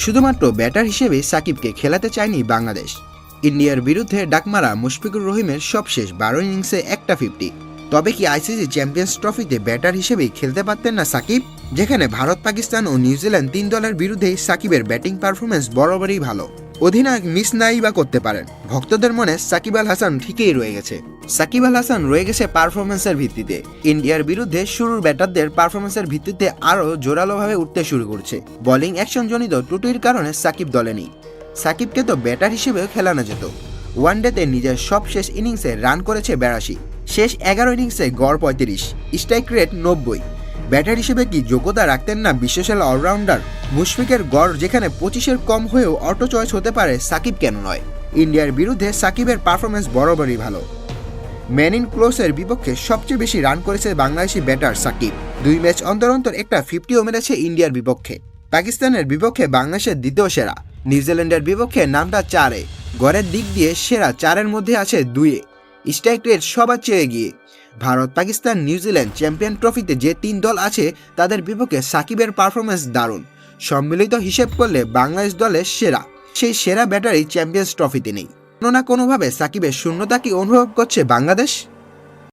শুধুমাত্র ব্যাটার হিসেবে সাকিবকে খেলাতে চায়নি বাংলাদেশ। ইন্ডিয়ার বিরুদ্ধে ডাকমারা মুশফিকুর রহিমের সবশেষ 12 ইনিংসে একটা 50। তবে কি আইসিসি চ্যাম্পিয়ন্স ট্রফিতে ব্যাটার হিসেবেই খেলতে পারতেন না সাকিব? যেখানে ভারত, পাকিস্তান ও নিউজিল্যান্ড 3 দলের বিরুদ্ধেই সাকিবের ব্যাটিং পারফরমেন্স বরাবরই ভালো। অধিনায়ক মিস নাই বা করতে পারেন, ভক্তদের মনে সাকিব আল হাসান ঠিকই রয়ে গেছে। সাকিব আল হাসান রয়ে গেছে পারফরমেন্সের ভিত্তিতে। ইন্ডিয়ার বিরুদ্ধে শুরুর ব্যাটারদের পারফরমেন্সের ভিত্তিতে আরও জোরালোভাবে উঠতে শুরু করছে। বোলিং অ্যাকশনজনিত ত্রুটির কারণে সাকিব দলে নেই। সাকিবকে তো ব্যাটার হিসেবেও খেলানো যেত। ওয়ানডেতে নিজের সবশেষ ইনিংসে রান করেছে 82, শেষ 11 ইনিংসে গড় 35, স্ট্রাইক রেট 90। ব্যাটার হিসেবে কি যোগ্যতা রাখতেন না বিশ্বসেরা অলরাউন্ডার? মুশফিকের গড় যেখানে 25-এর কম হয়েও অটো চয়েস হতে পারে, সাকিব কেন নয়? ইন্ডিয়ার বিরুদ্ধে সাকিবের পারফরমেন্স বরাবরই ভালো। ম্যান ইন ক্লোজের বিপক্ষে সবচেয়ে বেশি রান করেছে বাংলাদেশি ব্যাটার সাকিব। 2 ম্যাচ অন্তর অন্তর একটা 50ও মেরেছে ইন্ডিয়ার বিপক্ষে। পাকিস্তানের বিপক্ষে বাংলাদেশের দ্বিতীয় সেরা। নিউজিল্যান্ডের বিপক্ষে নামটা 4-এ। গড়ের দিক দিয়ে সেরা 4-এর মধ্যে আছে 2-এ। স্ট্রাইক রেট সবার চেয়ে এগিয়ে। ভারত, পাকিস্তান, নিউজিল্যান্ড চ্যাম্পিয়ন ট্রফিতে যে 3 দল আছে তাদের বিপক্ষে সাকিবের পারফরমেন্স দারুণ। সম্মিলিত হিসেব করলে বাংলাদেশ দলের সেরা। সেই সেরা ব্যাটারই চ্যাম্পিয়ন্স ট্রফিতে নেই। কোনো না কোনোভাবে সাকিবের শূন্যতা কি অনুভব করছে বাংলাদেশ?